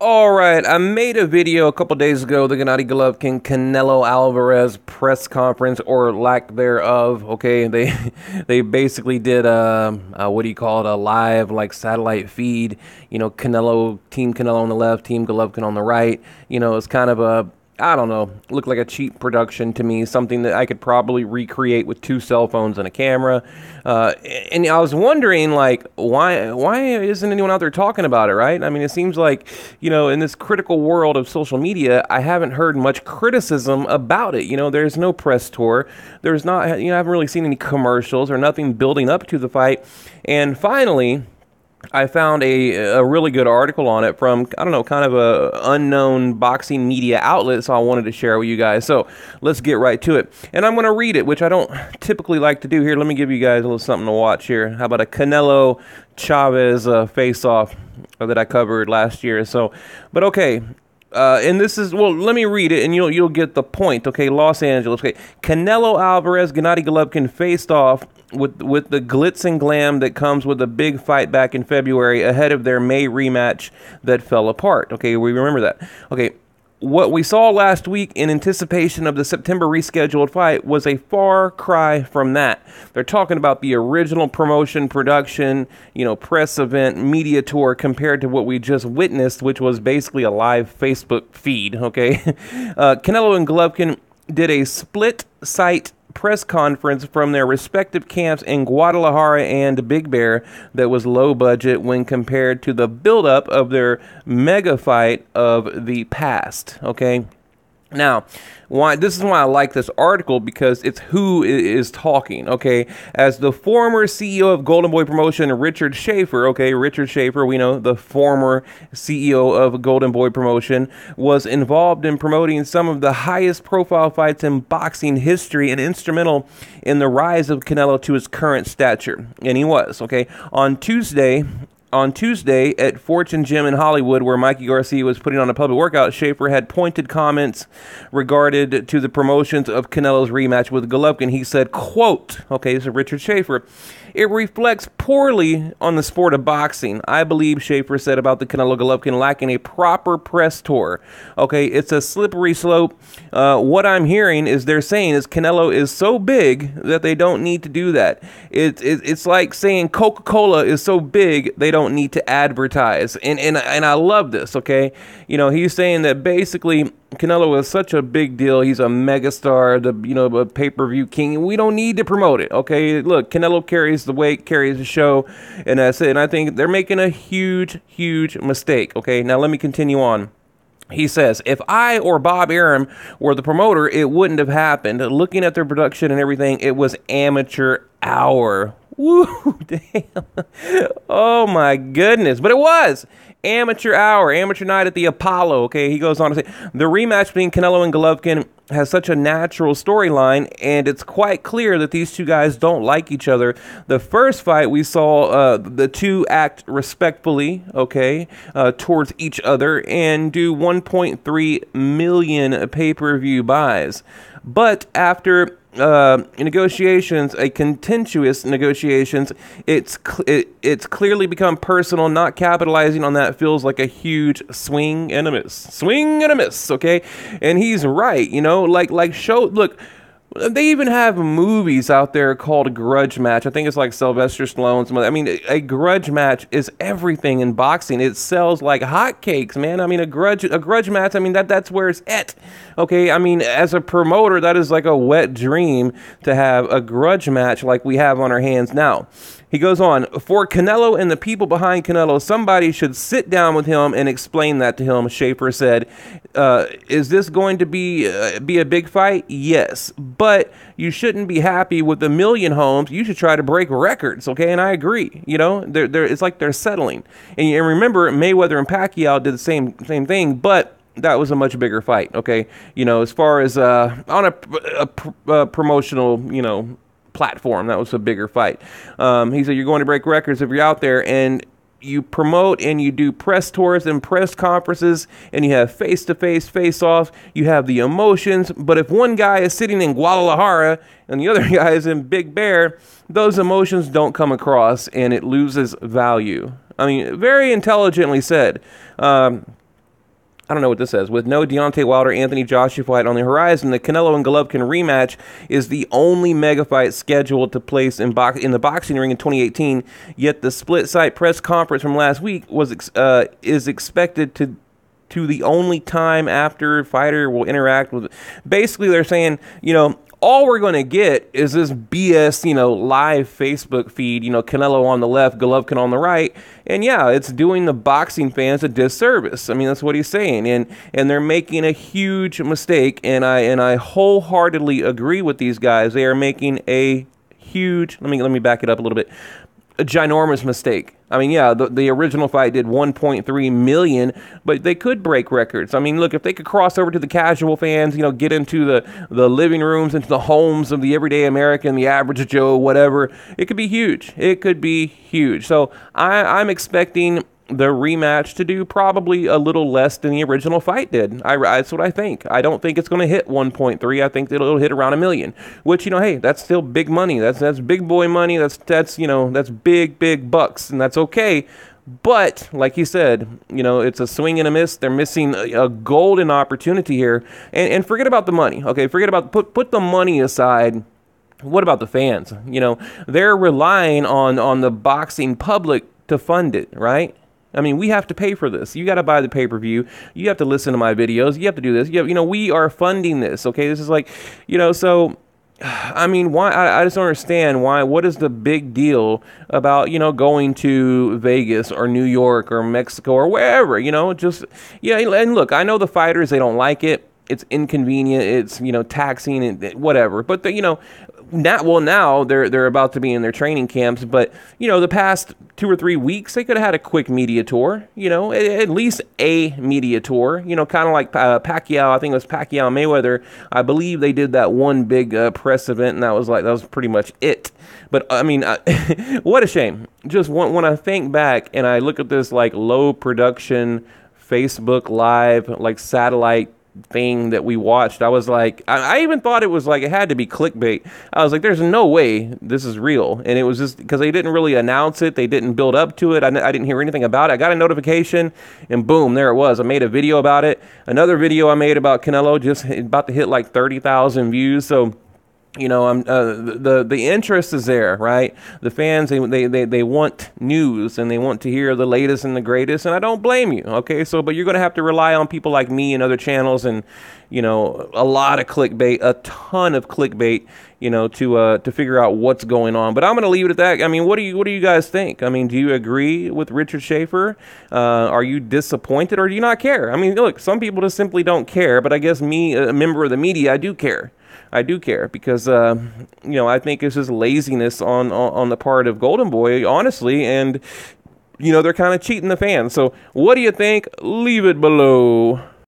All right, I made a video a couple days ago, the Gennady Golovkin Canelo Alvarez press conference, or lack thereof. Okay, they basically did what do you call it, a live like satellite feed. You know, Team Canelo on the left, Team Golovkin on the right. You know, it's kind of a, I don't know, looked like a cheap production to me, something that I could probably recreate with 2 cell phones and a camera. And I was wondering, like, why isn't anyone out there talking about it, right? I mean, it seems like, you know, in this critical world of social media, I haven't heard much criticism about it. You know, there's no press tour. There's not, you know, I haven't really seen any commercials or nothing building up to the fight. And finally, I found a really good article on it from, I don't know, kind of a unknown boxing media outlet, so I wanted to share with you guys. So let's get right to it. And I'm going to read it, which I don't typically like to do here. Let me give you guys a little something to watch here. How about a Canelo Chavez face-off that I covered last year? So, but okay. And this is, well, let me read it and you'll get the point. Okay, Los Angeles. Okay, Canelo Alvarez, Gennady Golovkin faced off with the glitz and glam that comes with a big fight back in February ahead of their May rematch that fell apart. Okay, we remember that. Okay, what we saw last week in anticipation of the September rescheduled fight was a far cry from that. They're talking about the original promotion, production, you know, press event, media tour compared to what we just witnessed, which was basically a live Facebook feed, okay? Canelo and Golovkin did a split-site press conference from their respective camps in Guadalajara and Big Bear that was low budget when compared to the buildup of their mega fight of the past, okay? Now, this is why I like this article, because it's who is talking, okay? As the former CEO of Golden Boy Promotion, Richard Schaefer, okay, Richard Schaefer, we know, the former CEO of Golden Boy Promotion, was involved in promoting some of the highest profile fights in boxing history and instrumental in the rise of Canelo to his current stature. And he was, okay? On Tuesday at Fortune Gym in Hollywood, where Mikey Garcia was putting on a public workout, Schaefer had pointed comments regarded to the promotions of Canelo's rematch with Golovkin. He said, quote, okay, this is Richard Schaefer, "It reflects poorly on the sport of boxing. I believe," Schaefer said about the Canelo Golovkin, "lacking a proper press tour." Okay, it's a slippery slope. What I'm hearing is they're saying is Canelo is so big that they don't need to do that. It's like saying Coca-Cola is so big they don't need to advertise. And I love this, okay? You know, he's saying that basically Canelo is such a big deal. He's a megastar, a pay-per-view king. We don't need to promote it, okay? Look, Canelo carries the weight, carries the show, and that's it. And I think they're making a huge, huge mistake, okay? Now, let me continue on. He says, "If I or Bob Arum were the promoter, it wouldn't have happened. Looking at their production and everything, it was amateur hour." Woo, damn. Oh, my goodness. But it was amateur hour, amateur night at the Apollo. Okay, he goes on to say, "The rematch between Canelo and Golovkin has such a natural storyline, and it's quite clear that these two guys don't like each other. The first fight, we saw the two act respectfully, okay, towards each other and do 1.3 million pay-per-view buys. But after negotiations, a contentious negotiations, it's clearly become personal. Not capitalizing on that feels like a huge swing and a miss, okay?" And he's right, you know, look, they even have movies out there called Grudge Match. I think it's like Sylvester Stallone's. I mean, a grudge match is everything in boxing. It sells like hotcakes, man. I mean, a grudge match, I mean, that's where it's at. Okay, I mean, as a promoter, that is like a wet dream to have a grudge match like we have on our hands now. He goes on, "For Canelo and the people behind Canelo, somebody should sit down with him and explain that to him," Schaefer said. "Is this going to be a big fight? Yes. But you shouldn't be happy with 1 million homes. You should try to break records," okay? And I agree. You know, it's like they're settling. And remember, Mayweather and Pacquiao did the same thing, but that was a much bigger fight, okay? You know, as far as on a promotional, you know, platform, that was a bigger fight. He said, "You're going to break records if you're out there and you promote and you do press tours and press conferences and you have face-to-face, face-off, you have the emotions. But if one guy is sitting in Guadalajara and the other guy is in Big Bear, those emotions don't come across and it loses value." I mean, very intelligently said. I don't know what this says. With no Deontay Wilder-Anthony Joshua fight on the horizon, the Canelo and Golovkin rematch is the only mega fight scheduled to place in the boxing ring in 2018. Yet the split-site press conference from last week is expected to the only time after fighter will interact with. Basically, they're saying, you know, all we're going to get is this BS, you know, live Facebook feed, you know, Canelo on the left, Golovkin on the right. And yeah, it's doing the boxing fans a disservice. I mean, that's what he's saying. And they're making a huge mistake. And I wholeheartedly agree with these guys. They are making a huge, let me back it up a little bit, a ginormous mistake. I mean, yeah, the original fight did 1.3 million, but they could break records. I mean, look, if they could cross over to the casual fans, you know, get into the living rooms, into the homes of the everyday American, the average Joe, whatever, it could be huge. It could be huge. So I'm expecting the rematch to do probably a little less than the original fight did. That's what I think. I don't think it's going to hit 1.3. I think it'll hit around 1 million, which, you know, hey, that's still big money. That's big boy money. That's you know, that's big bucks, and that's okay. But like he said, you know, it's a swing and a miss. They're missing a golden opportunity here. And forget about the money. Okay, forget about put the money aside. What about the fans? You know, they're relying on the boxing public to fund it, right? I mean, we have to pay for this. You got to buy the pay-per-view. You have to listen to my videos. You have to do this. You know, we are funding this, okay? This is like, you know, so, I mean, why? I just don't understand why. What is the big deal about, you know, going to Vegas or New York or Mexico or wherever, you know? Just, yeah, and look, I know the fighters, they don't like it. It's inconvenient. It's, you know, taxing and whatever. But, you know, now they're about to be in their training camps. But, you know, the past 2 or 3 weeks, they could have had a quick media tour, you know, at least a media tour, you know, kind of like Pacquiao. I think it was Pacquiao Mayweather. I believe they did that one big press event, and that was pretty much it. But, I mean, what a shame. Just when I think back and I look at this, like, low production Facebook Live, like, satellite thing that we watched, I was like, I even thought it was like, it had to be clickbait. I was like, there's no way this is real. And it was just because they didn't really announce it. They didn't build up to it. I didn't hear anything about it. I got a notification and boom, there it was. I made a video about it. Another video I made about Canelo just about to hit like 30,000 views. So, you know, the interest is there, right? The fans, they want news and they want to hear the latest and the greatest, and I don't blame you, okay? So, but you're going to have to rely on people like me and other channels and, you know, a lot of clickbait, a ton of clickbait, you know, to figure out what's going on. But I'm going to leave it at that. I mean, what do you guys think? I mean, do you agree with Richard Schaefer? Are you disappointed or do you not care? I mean, look, some people just simply don't care, but I guess me, a member of the media, I do care. I do care because, you know, I think it's just laziness on the part of Golden Boy, honestly, and, you know, they're kind of cheating the fans. So what do you think? Leave it below.